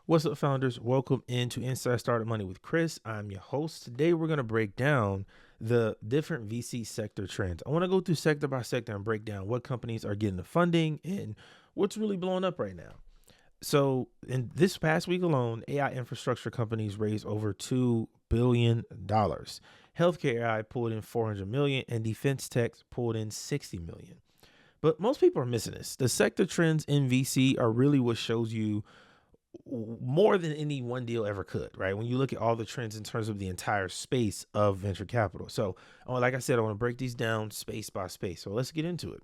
What's up, founders? Welcome into Inside Startup Money with Chris. I'm your host. Today, we're going to break down the different VC sector trends. I want to go through sector by sector and break down what companies are getting the funding and what's really blowing up right now. So, in this past week alone, AI infrastructure companies raised over $2 billion. Healthcare AI pulled in $400 million, and defense tech pulled in $60 million. But most people are missing this. The sector trends in VC are really what shows you more than any one deal ever could, right? When you look at all the trends in terms of the entire space of venture capital. So, like I said, I want to break these down space by space. So let's get into it.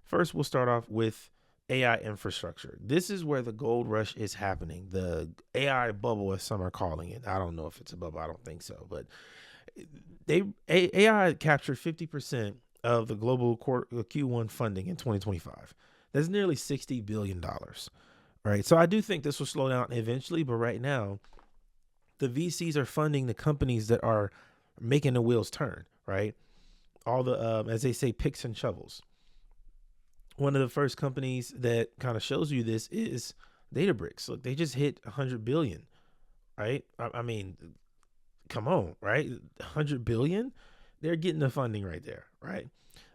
First, we'll start off with AI infrastructure. This is where the gold rush is happening. The AI bubble, as some are calling it. I don't know if it's a bubble. I don't think so. But AI captured 50% of the global Q1 funding in 2025. That's nearly $60 billion. Right. So I do think this will slow down eventually. But right now, the VCs are funding the companies that are making the wheels turn. Right. All the, as they say, picks and shovels. One of the first companies that kind of shows you this is Databricks. Look, they just hit 100 billion. Right. I mean, come on. Right. 100 billion. They're getting the funding right there. Right.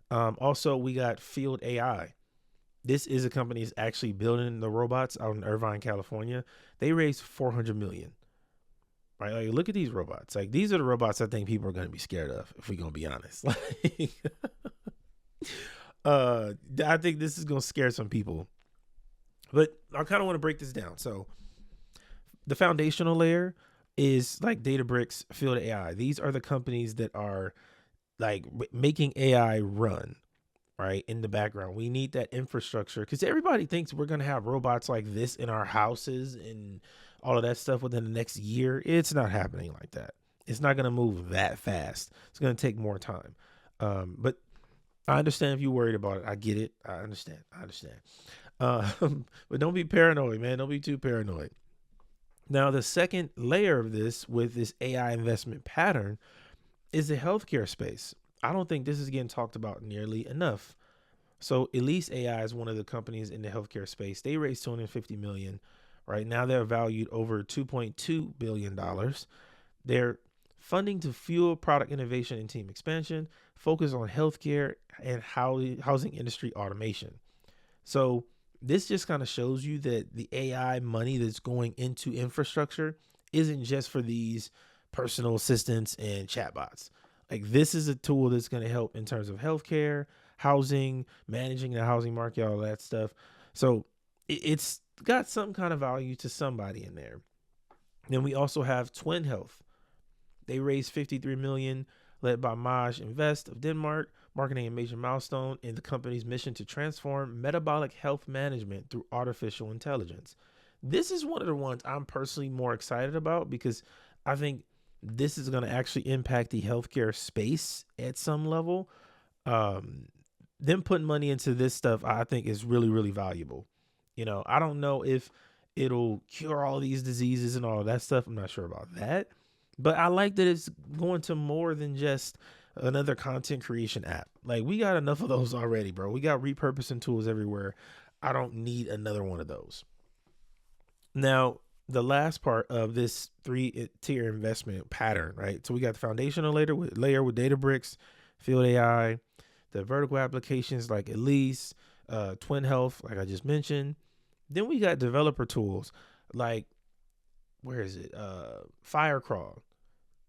Also, we got FieldAI. This is a company that's actually building the robots out in Irvine, California. They raised $400 million. Right? Like, look at these robots. Like, these are the robots I think people are going to be scared of, if we're going to be honest. I think this is going to scare some people. But I kind of want to break this down. So the foundational layer is like Databricks, FieldAI. These are the companies that are like making AI run. Right, in the background. We need that infrastructure because everybody thinks we're going to have robots like this in our houses and all of that stuff within the next year. It's not happening like that. It's not going to move that fast. It's going to take more time. But I understand if you're worried about it. I get it. I understand. But don't be paranoid, man. Don't be too paranoid. Now, the second layer of this with this AI investment pattern is the healthcare space. I don't think this is getting talked about nearly enough. So EliseAI is one of the companies in the healthcare space. They raised $250 million. Right now, they're valued over $2.2 billion. They're funding to fuel product innovation and team expansion, focus on healthcare and housing industry automation. So this just kind of shows you that the AI money that's going into infrastructure isn't just for these personal assistants and chatbots. Like, this is a tool that's going to help in terms of healthcare, housing, managing the housing market, all that stuff. So it's got some kind of value to somebody in there. Then we also have Twin Health. They raised $53 million, led by Maj Invest of Denmark, marketing a major milestone in the company's mission to transform metabolic health management through artificial intelligence. This is one of the ones I'm personally more excited about because I think this is going to actually impact the healthcare space at some level. Them putting money into this stuff, I think, is really, really valuable. I don't know if it'll cure all these diseases and all of that stuff. I'm not sure about that. But I like that it's going to more than just another content creation app. Like, we got enough of those already, bro. We got repurposing tools everywhere. I don't need another one of those. Now, the last part of this 3-tier investment pattern, right? So we got the foundational layer with Databricks, FieldAI, the vertical applications like Elise, Twin Health, like I just mentioned. Then we got developer tools like, where is it? Firecrawl.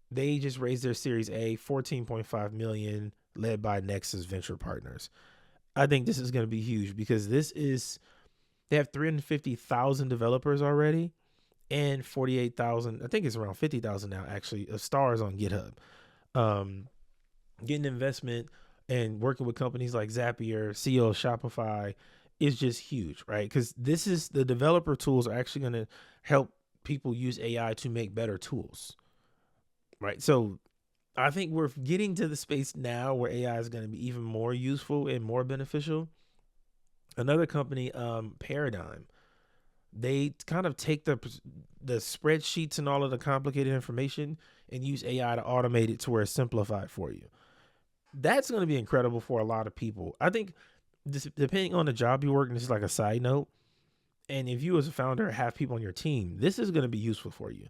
They just raised their Series A, $14.5 million, led by Nexus Venture Partners. I think this is going to be huge because they have 350,000 developers already. And 48,000, I think it's around 50,000 now, actually, of stars on GitHub. Getting investment and working with companies like Zapier, CEO of Shopify is just huge, right? Because the developer tools are actually going to help people use AI to make better tools, right? So I think we're getting to the space now where AI is going to be even more useful and more beneficial. Another company, Paradigm. They kind of take the spreadsheets and all of the complicated information and use AI to automate it to where it's simplified for you. That's going to be incredible for a lot of people. I think this, depending on the job you work, and this is like a side note, And if you as a founder have people on your team, this is going to be useful for you.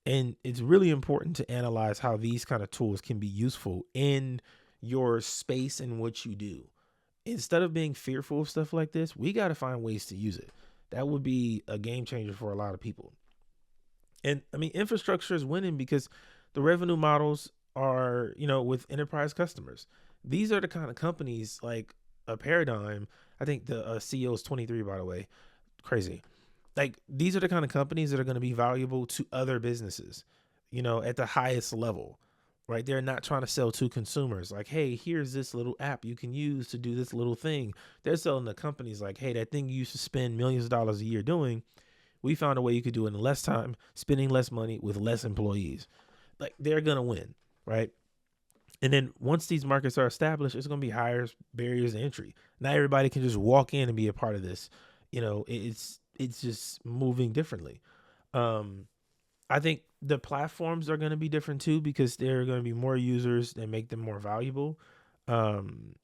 And it's really important to analyze how these kind of tools can be useful in your space in which you do. Instead of being fearful of stuff like this, we got to find ways to use it. That would be a game changer for a lot of people. And I mean, infrastructure is winning because the revenue models are, with enterprise customers. These are the kind of companies like a Paradigm. I think the CEO is 23, by the way. Crazy. Like, these are the kind of companies that are going to be valuable to other businesses, at the highest level, right? They're not trying to sell to consumers like, hey, here's this little app you can use to do this little thing. They're selling to companies like, hey, that thing you used to spend millions of dollars a year doing, we found a way you could do it in less time, spending less money with less employees. Like, they're going to win, right? And then once these markets are established, it's going to be higher barriers to entry. Not everybody can just walk in and be a part of this. It's just moving differently. I think the platforms are going to be different too, because there are going to be more users that make them more valuable. And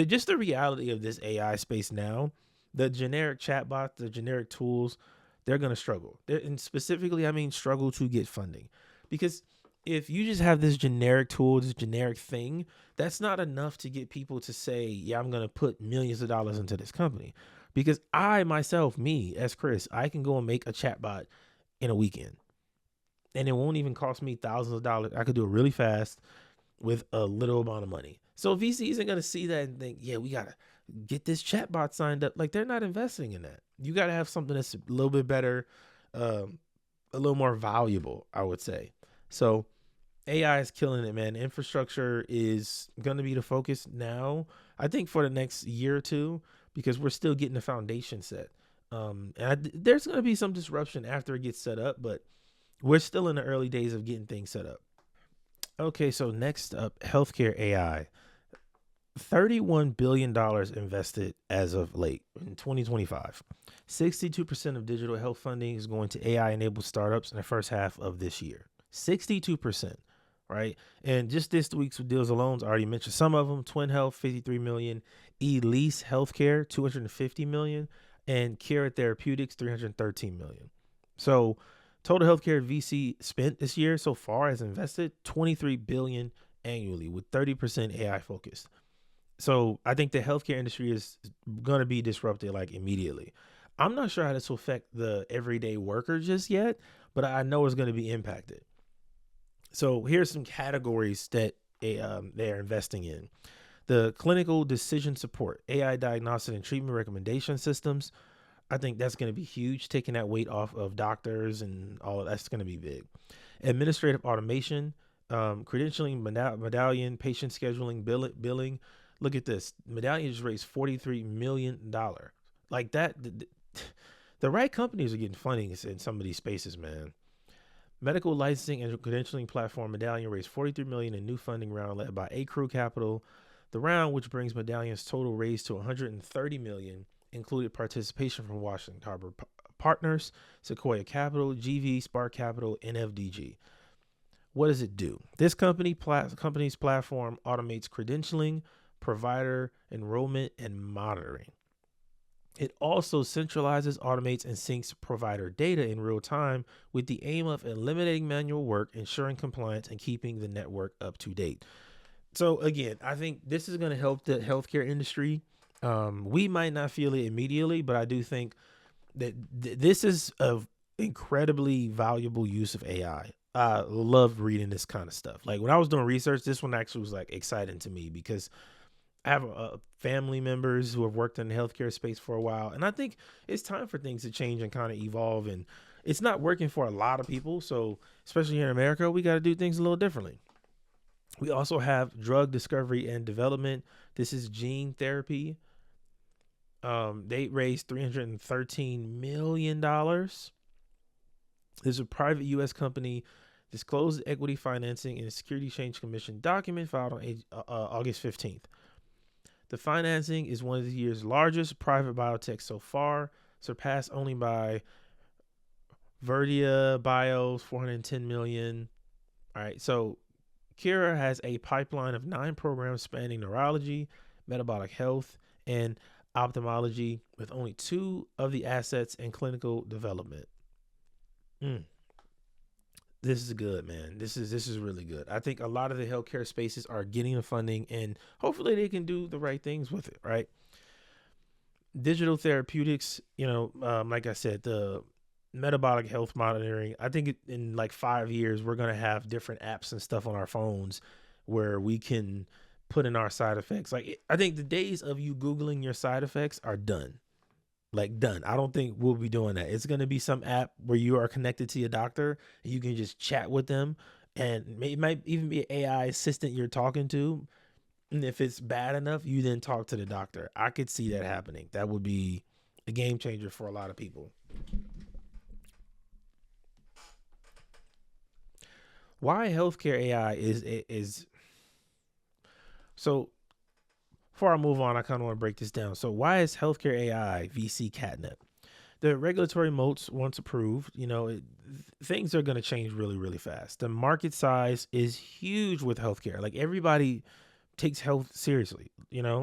just the reality of this AI space now, the generic chatbots, the generic tools, they're going to struggle. And specifically, I mean, struggle to get funding, because if you just have this generic tool, this generic thing, that's not enough to get people to say, yeah, I'm going to put millions of dollars into this company. Because I myself, me as Chris, I can go and make a chatbot in a weekend, and it won't even cost me thousands of dollars. I could do it really fast with a little amount of money. So VC isn't going to see that and think, yeah, we got to get this chatbot signed up. Like, they're not investing in that. You got to have something that's a little bit better, a little more valuable, I would say. So AI is killing it, man. Infrastructure is going to be the focus now, I think, for the next year or two, because we're still getting the foundation set. There's going to be some disruption after it gets set up, but we're still in the early days of getting things set up. Okay, so next up, healthcare AI. $31 billion invested as of late in 2025. 62% of digital health funding is going to AI-enabled startups in the first half of this year. 62%, right? And just this week's deals alone, I already mentioned some of them. Twin Health, 53 million. Elise Healthcare, 250 million. And Kira Therapeutics, 313 million. So total healthcare VC spent this year so far has invested 23 billion annually, with 30% AI focused. So I think the healthcare industry is going to be disrupted like immediately. I'm not sure how this will affect the everyday worker just yet, but I know it's going to be impacted. So here's some categories that they're investing in. The clinical decision support, AI diagnostic and treatment recommendation systems. I think that's going to be huge, taking that weight off of doctors and all of that's going to be big. Administrative automation, credentialing, medallion, patient scheduling, billing. Look at this. Medallion just raised $43 million. Like that, the right companies are getting funding in some of these spaces, man. Medical licensing and credentialing platform Medallion raised $43 million in new funding round led by Sequoia Capital. The round, which brings Medallion's total raise to $130 million, included participation from Washington Harbor Partners, Sequoia Capital, GV, Spark Capital, and FDG. What does it do? This company's platform automates credentialing, provider enrollment, and monitoring. It also centralizes, automates, and syncs provider data in real time with the aim of eliminating manual work, ensuring compliance, and keeping the network up to date. So again, I think this is going to help the healthcare industry. We might not feel it immediately, but I do think that this is an incredibly valuable use of AI. I love reading this kind of stuff. Like, when I was doing research, this one actually was like exciting to me, because I have family members who have worked in the healthcare space for a while, and I think it's time for things to change and kind of evolve. And it's not working for a lot of people. So especially here in America, we got to do things a little differently. We also have drug discovery and development. This is gene therapy. They raised $313 million. There's a private U.S. company disclosed equity financing in a Security Exchange Commission document filed on August 15th. The financing is one of the year's largest private biotech so far, surpassed only by Verdia Bio's $410 million. All right, so Kira has a pipeline of 9 programs spanning neurology, metabolic health, and ophthalmology with only 2 of the assets in clinical development. Mm. This is good, man. This is really good. I think a lot of the healthcare spaces are getting the funding, and hopefully they can do the right things with it, right? Digital therapeutics, like I said, the metabolic health monitoring. I think in like 5 years, we're going to have different apps and stuff on our phones where we can put in our side effects. Like, I think the days of you Googling your side effects are done. Like, done. I don't think we'll be doing that. It's going to be some app where you are connected to your doctor and you can just chat with them. And it might even be an AI assistant you're talking to. And if it's bad enough, you then talk to the doctor. I could see that happening. That would be a game changer for a lot of people. Why healthcare AI is so. Before I move on, I kind of want to break this down. So why is healthcare AI VC catnip? The regulatory moats, once approved, things are going to change really, really fast. The market size is huge with healthcare. Like, everybody takes health seriously,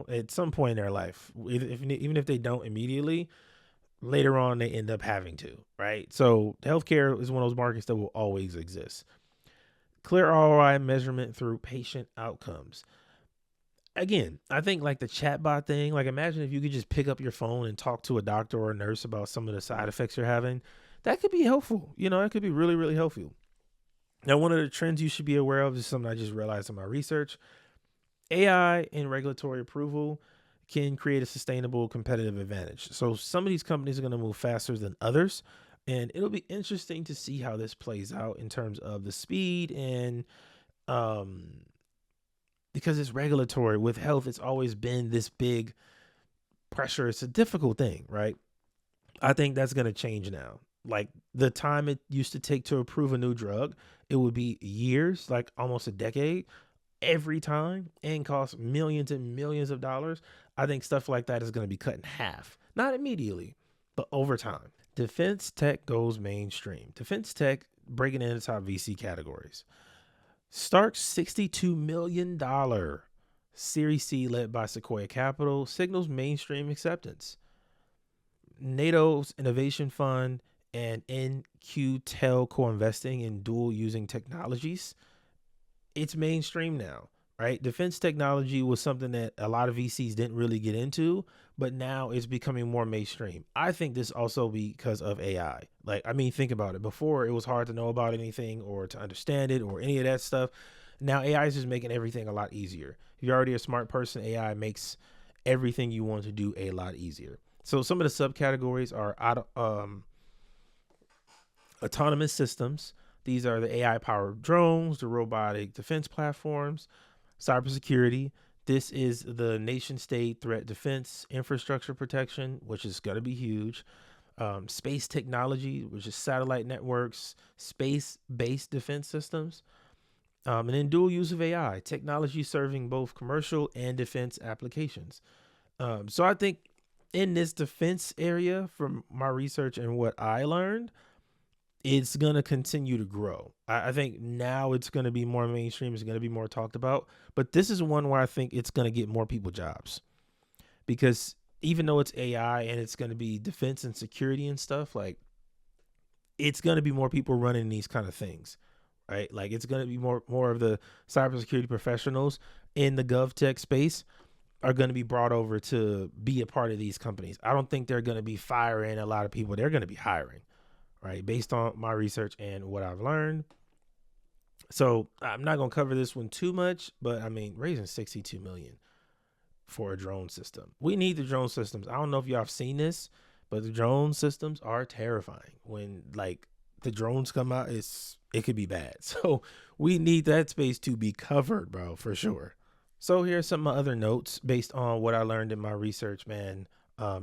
at some point in their life. Even if they don't immediately, later on they end up having to, right? So healthcare is one of those markets that will always exist. Clear ROI measurement through patient outcomes. Again, I think like the chatbot thing, like, imagine if you could just pick up your phone and talk to a doctor or a nurse about some of the side effects you're having. That could be helpful. That could be really, really helpful. Now, one of the trends you should be aware of is something I just realized in my research. AI and regulatory approval can create a sustainable competitive advantage. So some of these companies are going to move faster than others. And it'll be interesting to see how this plays out in terms of the speed and because it's regulatory. With health, it's always been this big pressure. It's a difficult thing, right? I think that's going to change now. Like, the time it used to take to approve a new drug, it would be years, like almost a decade every time, and cost millions and millions of dollars. I think stuff like that is going to be cut in half. Not immediately, but over time. Defense tech goes mainstream. Defense tech breaking into top VC categories. Stark's $62 million Series C led by Sequoia Capital signals mainstream acceptance. NATO's Innovation Fund and NQTEL co-investing in dual using technologies. It's mainstream now, right? Defense technology was something that a lot of VCs didn't really get into, but now it's becoming more mainstream. I think this also because of AI. Like, I mean, think about it. Before, it was hard to know about anything or to understand it or any of that stuff. Now AI is just making everything a lot easier. If you're already a smart person, AI makes everything you want to do a lot easier. So some of the subcategories are autonomous systems. These are the AI-powered drones, the robotic defense platforms, cybersecurity. This is the nation-state threat defense infrastructure protection, which is going to be huge. Space technology, which is satellite networks, space-based defense systems. And then dual use of AI, technology serving both commercial and defense applications. So I think in this defense area, from my research and what I learned, it's going to continue to grow. I think now it's going to be more mainstream. It's going to be more talked about. But this is one where I think it's going to get more people jobs. Because even though it's AI and it's going to be defense and security and stuff, like, it's going to be more people running these kind of things, right? Like, it's going to be more of the cybersecurity professionals in the gov tech space are going to be brought over to be a part of these companies. I don't think they're going to be firing a lot of people. They're going to be hiring. Right, based on my research and what I've learned. So I'm not gonna cover this one too much, but I mean, raising $62 million for a drone system. We need the drone systems. I don't know if y'all have seen this, but the drone systems are terrifying. When like the drones come out, it could be bad. So we need that space to be covered, bro, for sure. So here's some of my other notes based on what I learned in my research, man.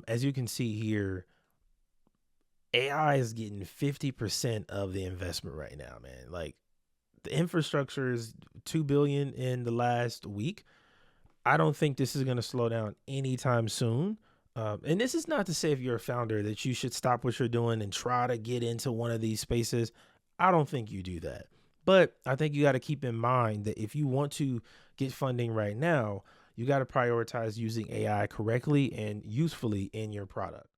As you can see here, AI is getting 50% of the investment right now, man. Like, the infrastructure is $2 billion in the last week. I don't think this is going to slow down anytime soon. And this is not to say, if you're a founder, that you should stop what you're doing and try to get into one of these spaces. I don't think you do that. But I think you got to keep in mind that if you want to get funding right now, You got to prioritize using AI correctly and usefully in your product.